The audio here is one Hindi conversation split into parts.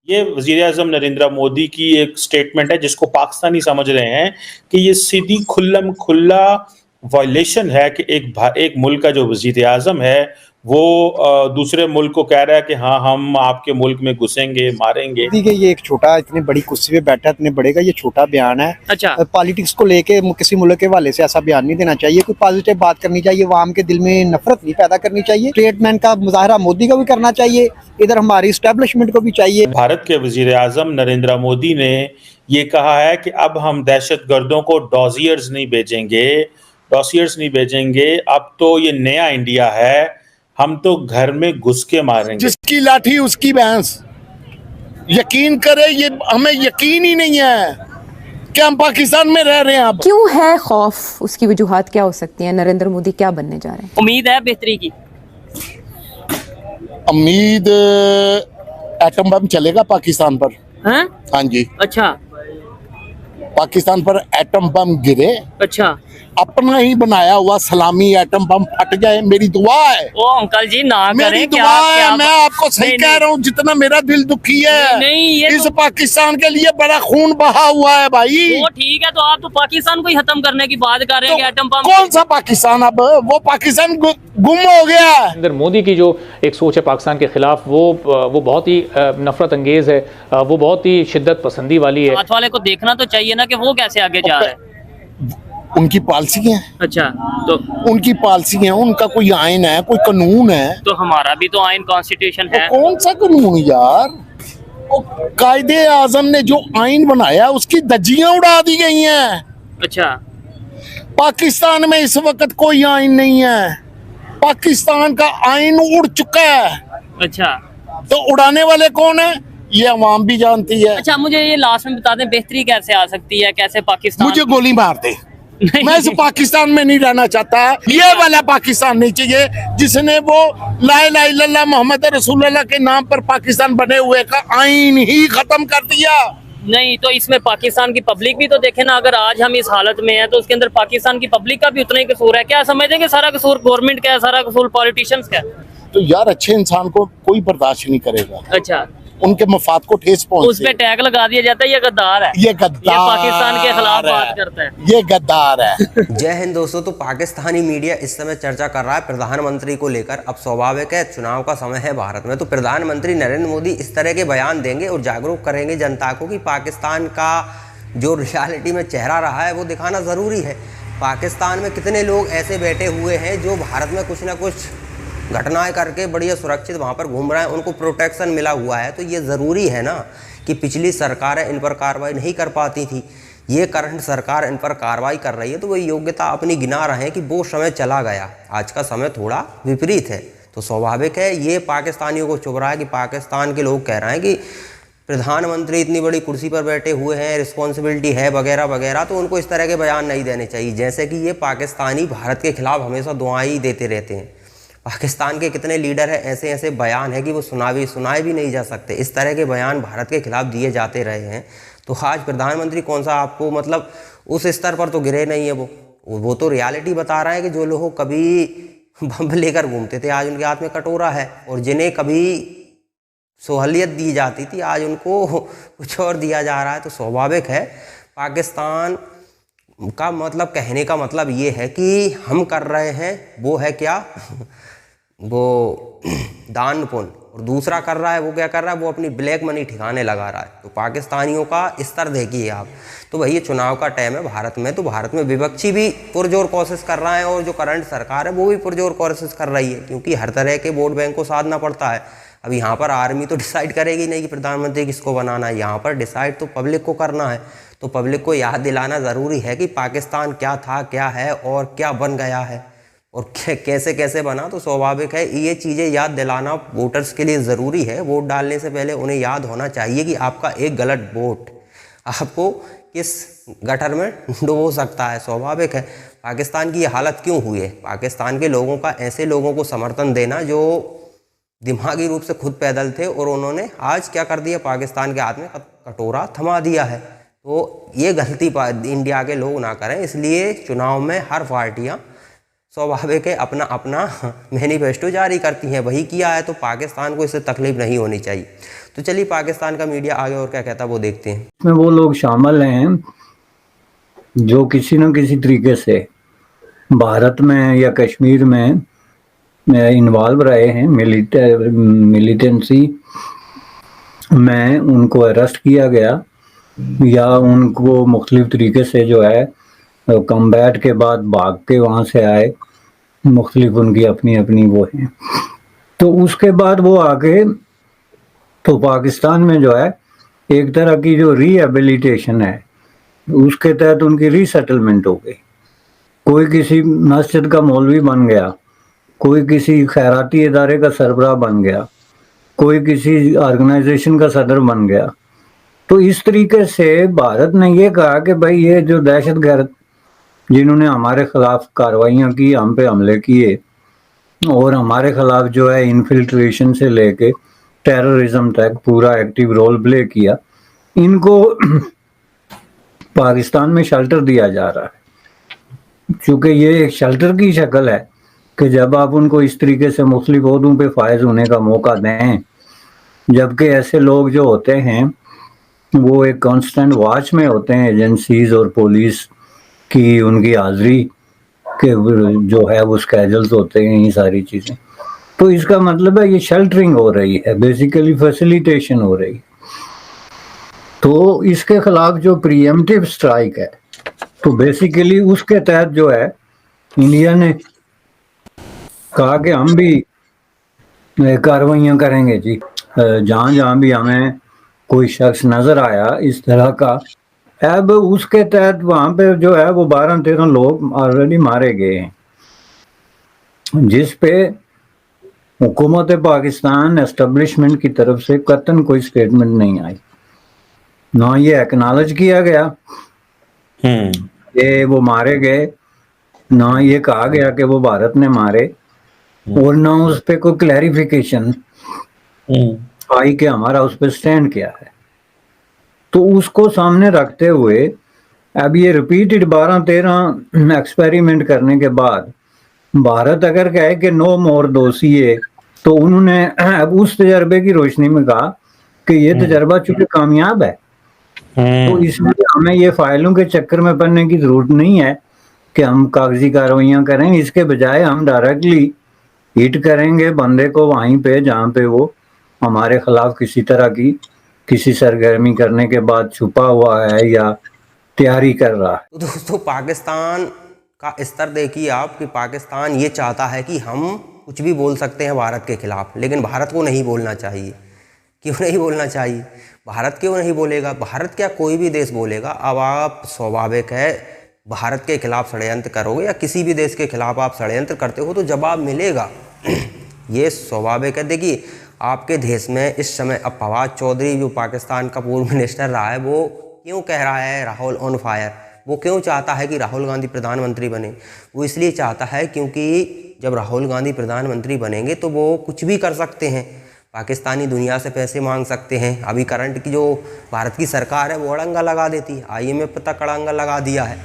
ये वज़ीर-ए-आज़म नरेंद्र मोदी की एक स्टेटमेंट है जिसको पाकिस्तानी समझ रहे हैं कि ये सीधी खुल्लम-खुल्ला वायलेशन है कि एक मुल्क का जो वज़ीर-ए-आज़म है वो दूसरे मुल्क को कह रहा है कि हाँ, हम आपके मुल्क में घुसेंगे, मारेंगे। मोदी के ये एक छोटा इतनी बड़ी कुर्सी पे बैठा इतने बड़े का ये छोटा बयान है। अच्छा। पॉलिटिक्स को लेके किसी मुल्क के हवाले से ऐसा बयान नहीं देना चाहिए। कोई पॉजिटिव बात करनी चाहिए, आवाम के दिल में नफरत नहीं पैदा करनी चाहिए। स्टेटमेंट का मुजाहरा मोदी को भी करना चाहिए, इधर हमारी इस्टेब्लिशमेंट को भी चाहिए। भारत के वज़ीर-ए-आज़म नरेंद्र मोदी ने ये कहा है कि अब हम दहशतगर्दों को डॉज़ियर्स नहीं भेजेंगे, अब तो ये नया इंडिया है, हम तो घर में घुस के मारेंगे। जिसकी लाठी उसकी भैंस। यकीन करे, ये हमें यकीन ही नहीं है कि हम पाकिस्तान में रह रहे हैं। अब क्यों है खौफ, उसकी वजूहात क्या हो सकती हैं? नरेंद्र मोदी क्या बनने जा रहे हैं? उम्मीद है बेहतरी की? उम्मीद एटम बम चलेगा पाकिस्तान पर। हैं? हाँ जी, अच्छा पाकिस्तान पर एटम बम गिरे, अच्छा। अपना ही बनाया हुआ सलामी एटम बम फट जाए, मेरी दुआ है। ओ अंकल जी ना मेरी करें, दुआ है, मैं आपको सही कह रहा हूँ। जितना मेरा दिल दुखी है, नहीं, ये इस तो पाकिस्तान के लिए बड़ा खून बहा हुआ है भाई। वो ठीक है, तो आप तो पाकिस्तान को ही खत्म करने की बात कर रहे हैं कि एटम बम। कौन सा पाकिस्तान? अब वो पाकिस्तान गुम हो गया है। नरेंद्र मोदी की जो एक सोच है पाकिस्तान के खिलाफ वो बहुत ही नफरत अंगेज है, वो बहुत ही शिद्दत पसंदी वाली है। साथ वाले को देखना तो चाहिए ना कि वो कैसे आगे जा रहे हैं। उनकी पॉलिसी है। अच्छा, तो उनकी पॉलिसी है, उनका कोई आइन है, कोई कानून है। तो हमारा भी तो आइन कॉन्स्टिट्यूशन है। तो कौन सा कानून यार? कायदे आजम ने जो आइन बनाया उसकी धज्जियां उड़ा दी गई हैं। अच्छा, पाकिस्तान में इस वक्त कोई आइन नहीं है। पाकिस्तान का आइन उड़ चुका है। अच्छा, तो उड़ाने वाले कौन है? ये अवाम भी जानती है। अच्छा। मुझे ये लास्ट में बता दें, बेहतरी कैसे आ सकती है, कैसे पाकिस्तान? मुझे गोली मार दे, मैं इस पाकिस्तान में नहीं रहना चाहता। ये वाला पाकिस्तान नहीं चाहिए जिसने वो ला इलाहा इल्लल्लाह मोहम्मद रसूलुल्लाह के नाम पर पाकिस्तान बने हुए का आइन ही खत्म कर दिया। नहीं, तो इसमें पाकिस्तान की पब्लिक भी तो देखे ना। अगर आज हम इस हालत में हैं तो उसके अंदर पाकिस्तान की पब्लिक का भी उतना ही कसूर है। क्या समझते हैं कि सारा कसूर गवर्नमेंट का है, सारा कसूर पॉलिटिशियंस का है? तो यार अच्छे इंसान को कोई बर्दाश्त नहीं करेगा। अच्छा, उनके मफाद को ठेस उस पहुंचे। पे टैग लगा दिया जाता है ये गद्दार है, ये गद्दार, ये पाकिस्तान के खिलाफ बात करता है, ये गद्दार है। जय हिंद दोस्तों। तो पाकिस्तानी मीडिया इस समय चर्चा कर रहा है प्रधानमंत्री को लेकर। अब स्वाभाविक है, चुनाव का समय है भारत में, तो प्रधानमंत्री नरेंद्र मोदी इस तरह के बयान देंगे और जागरूक करेंगे जनता को कि पाकिस्तान का जो रियलिटी में चेहरा रहा है वो दिखाना ज़रूरी है। पाकिस्तान में कितने लोग ऐसे बैठे हुए हैं जो भारत में कुछ ना कुछ घटनाएं करके बढ़िया सुरक्षित वहाँ पर घूम रहे हैं, उनको प्रोटेक्शन मिला हुआ है। तो ये ज़रूरी है ना कि पिछली सरकारें इन पर कार्रवाई नहीं कर पाती थी, ये करंट सरकार इन पर कार्रवाई कर रही है, तो वो योग्यता अपनी गिना रहे हैं कि वो समय चला गया, आज का समय थोड़ा विपरीत है। तो स्वाभाविक है ये पाकिस्तानियों को चुभ रहा है कि पाकिस्तान के लोग कह रहे हैं कि प्रधानमंत्री इतनी बड़ी कुर्सी पर बैठे हुए हैं, रिस्पॉन्सिबिलिटी है वगैरह वगैरह, तो उनको इस तरह के बयान नहीं देने चाहिए। जैसे कि ये पाकिस्तानी भारत के खिलाफ हमेशा दुआएं ही देते रहते हैं। पाकिस्तान के कितने लीडर हैं, ऐसे ऐसे बयान है कि वो सुनाए भी नहीं जा सकते। इस तरह के बयान भारत के खिलाफ दिए जाते रहे हैं। तो आज प्रधानमंत्री कौन सा आपको मतलब उस स्तर पर तो गिरे नहीं है, वो तो रियलिटी बता रहा है कि जो लोग कभी बम लेकर घूमते थे आज उनके हाथ में कटोरा है, और जिन्हें कभी सहूलियत दी जाती थी आज उनको कुछ और दिया जा रहा है। तो स्वाभाविक है पाकिस्तान का मतलब कहने का मतलब ये है कि हम कर रहे हैं वो है क्या वो दान पुण्य, और दूसरा कर रहा है वो क्या कर रहा है, वो अपनी ब्लैक मनी ठिकाने लगा रहा है। तो पाकिस्तानियों का स्तर देखिए आप। तो भैया चुनाव का टाइम है भारत में, तो भारत में विपक्षी भी पुरजोर कोशिश कर रहा है और जो करंट सरकार है वो भी पुरजोर कोशिश कर रही है, क्योंकि हर तरह के वोट बैंक को साधना पड़ता है। अब यहाँ पर आर्मी तो डिसाइड करेगी नहीं कि प्रधानमंत्री किसको बनाना है, यहाँ पर डिसाइड तो पब्लिक को करना है। तो पब्लिक को याद दिलाना ज़रूरी है कि पाकिस्तान क्या था, क्या है और क्या बन गया है और कैसे कैसे बना। तो स्वाभाविक है ये चीज़ें याद दिलाना वोटर्स के लिए ज़रूरी है। वोट डालने से पहले उन्हें याद होना चाहिए कि आपका एक गलत वोट आपको किस गटर में डुबो सकता है। स्वाभाविक है पाकिस्तान की ये हालत क्यों हुई है। पाकिस्तान के लोगों का ऐसे लोगों को समर्थन देना जो दिमागी रूप से खुद पैदल थे और उन्होंने आज क्या कर दिया, पाकिस्तान के हाथ में कटोरा थमा दिया है। तो ये गलती इंडिया के लोग ना करें, इसलिए चुनाव में हर पार्टियां स्वाभाविक है अपना अपना मैनिफेस्टो जारी करती हैं, वही किया है, तो पाकिस्तान को इससे तकलीफ नहीं होनी चाहिए। तो चलिए पाकिस्तान का मीडिया आगे और क्या कहता है वो देखते हैं। इसमें वो लोग शामिल हैं जो किसी न किसी तरीके से भारत में या कश्मीर में इन्वॉल्व रहे हैं, मिलिटेंसी में उनको अरेस्ट किया गया या उनको मुख्तलिफ तरीके से जो है कम्बैट के बाद भाग के वहाँ से आए, मुख्तलिफ उनकी अपनी अपनी वो हैं। तो उसके बाद वो आगे तो पाकिस्तान में जो है एक तरह की जो रिहेबिलिटेशन है उसके तहत उनकी रीसेटलमेंट हो गई। कोई किसी मस्जिद का मौलवी बन गया, कोई किसी खैराती इदारे का सरबराह बन गया, कोई किसी ऑर्गेनाइजेशन का सदर बन गया। तो इस तरीके से भारत ने ये कहा कि भाई ये जो दहशतगर्द जिन्होंने हमारे खिलाफ कार्रवाइयाँ की, हम पे हमले किए और हमारे खिलाफ जो है इन्फिल्ट्रेशन से लेके टेररिज्म तक पूरा एक्टिव रोल प्ले किया, इनको पाकिस्तान में शेल्टर दिया जा रहा है। चूँकि ये एक शेल्टर की शक्ल है कि जब आप उनको इस तरीके से मुख्तलिफ ओहदों पे फायज होने का मौका दें, जबकि ऐसे लोग जो होते हैं वो एक कांस्टेंट वॉच में होते हैं, एजेंसीज और पुलिस की उनकी हाजिरी के जो है वो स्केड्यूल्स होते हैं, ये सारी चीज़ें। तो इसका मतलब है ये शेल्टरिंग हो रही है, बेसिकली फैसिलिटेशन हो रही है। तो इसके खिलाफ जो प्रीएम्प्टिव स्ट्राइक है तो बेसिकली उसके तहत जो है इंडिया ने कहा कि हम भी कार्रवाइयाँ करेंगे जी, जहाँ जहाँ भी हमें कोई शख्स नज़र आया इस तरह का। अब उसके तहत वहाँ पे जो है वो 12-13 लोग ऑलरेडी मारे गए हैं, जिस पे हुकूमत पाकिस्तान एस्टेब्लिशमेंट की तरफ से कतन कोई स्टेटमेंट नहीं आई, ना ये एक्नॉलेज किया गया कि वो मारे गए, ना ये कहा गया कि वो भारत ने मारे, और ना उस पे कोई क्लैरिफिकेशन आई कि हमारा उस पर स्टैंड क्या है। तो उसको सामने रखते हुए अब ये रिपीटेड 12-13 एक्सपेरिमेंट करने के बाद भारत अगर कहे कि नो मोर दोषी, तो उन्होंने अब उस तजर्बे की रोशनी में कहा कि ये तजर्बा चूंकि कामयाब है तो इसलिए हमें ये फाइलों के चक्कर में पड़ने की जरूरत नहीं है कि हम कागजी कार्रवाइयाँ करें, इसके बजाय हम डायरेक्टली हिट करेंगे बंदे को वहीं पे जहाँ पे वो हमारे खिलाफ किसी तरह की किसी सरगर्मी करने के बाद छुपा हुआ है या तैयारी कर रहा है। तो दोस्तों पाकिस्तान का स्तर देखिए आप कि पाकिस्तान ये चाहता है कि हम कुछ भी बोल सकते हैं भारत के खिलाफ, लेकिन भारत को नहीं बोलना चाहिए। क्यों नहीं बोलना चाहिए? भारत क्यों नहीं बोलेगा? भारत क्या कोई भी देश बोलेगा। अब आप स्वाभाविक है भारत के खिलाफ षड्यंत्र करोगे या किसी भी देश के खिलाफ आप षड्यंत्र करते हो तो जवाब मिलेगा, ये स्वाभाविक है। देखिए आपके देश में इस समय अब फवाद चौधरी जो पाकिस्तान का पूर्व मिनिस्टर रहा है वो क्यों कह रहा है राहुल ऑन फायर? वो क्यों चाहता है कि राहुल गांधी प्रधानमंत्री बने? वो इसलिए चाहता है क्योंकि जब राहुल गांधी प्रधानमंत्री बनेंगे तो वो कुछ भी कर सकते हैं, पाकिस्तानी दुनिया से पैसे मांग सकते हैं। अभी करंट की जो भारत की सरकार है वो अड़ंगा लगा देती है, IMF तक अड़ंगा लगा दिया है,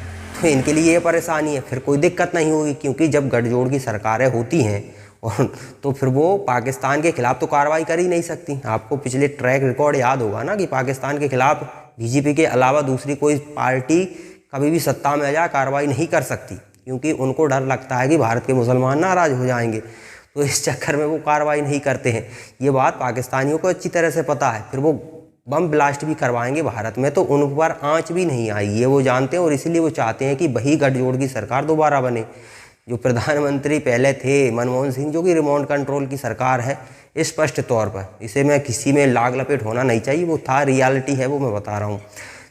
तो इनके लिए ये परेशानी है। फिर कोई दिक्कत नहीं होगी क्योंकि जब गठजोड़ की सरकारें होती हैं और तो फिर वो पाकिस्तान के खिलाफ तो कार्रवाई कर ही नहीं सकती। आपको पिछले ट्रैक रिकॉर्ड याद होगा ना कि पाकिस्तान के खिलाफ BJP के अलावा दूसरी कोई पार्टी कभी भी सत्ता में आ जाए कार्रवाई नहीं कर सकती, क्योंकि उनको डर लगता है कि भारत के मुसलमान नाराज़ हो जाएंगे, तो इस चक्कर में वो कार्रवाई नहीं करते हैं। ये बात पाकिस्तानियों को अच्छी तरह से पता है। फिर वो बम ब्लास्ट भी करवाएंगे भारत में तो उन पर आँच भी नहीं आएगी, ये वो जानते हैं। और इसीलिए वो चाहते हैं कि वही गठजोड़ की सरकार दोबारा बने। जो प्रधानमंत्री पहले थे मनमोहन सिंह, जो कि रिमोट कंट्रोल की सरकार है, स्पष्ट तौर पर इसे मैं किसी में लाग लपेट होना नहीं चाहिए, वो था, रियलिटी है, वो मैं बता रहा हूँ।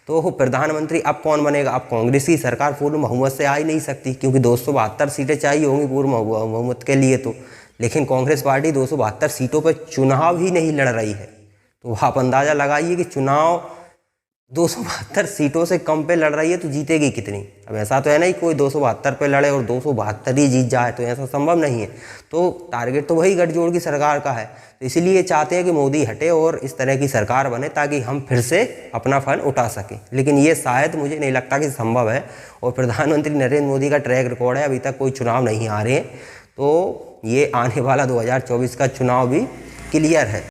तो प्रधानमंत्री अब कौन बनेगा? अब कांग्रेस की सरकार पूर्ण बहुमत से आ ही नहीं सकती, क्योंकि 272 सीटें चाहिए होंगी पूर्ण बहुमत के लिए तो। लेकिन कांग्रेस पार्टी 272 सीटों पर चुनाव ही नहीं लड़ रही है। तो आप अंदाज़ा लगाइए कि चुनाव 272 सीटों से कम पे लड़ रही है तो जीतेगी कितनी? अब ऐसा तो है नहीं कोई 272 पे लड़े और 272 ही जीत जाए, तो ऐसा संभव नहीं है। तो टारगेट तो वही गठजोड़ की सरकार का है, तो इसीलिए चाहते हैं कि मोदी हटे और इस तरह की सरकार बने ताकि हम फिर से अपना फंड उठा सकें। लेकिन ये शायद मुझे नहीं लगता कि संभव है, और प्रधानमंत्री नरेंद्र मोदी का ट्रैक रिकॉर्ड है, अभी तक कोई चुनाव नहीं आ रहे हैं, तो ये आने वाला 2024 का चुनाव भी क्लियर है।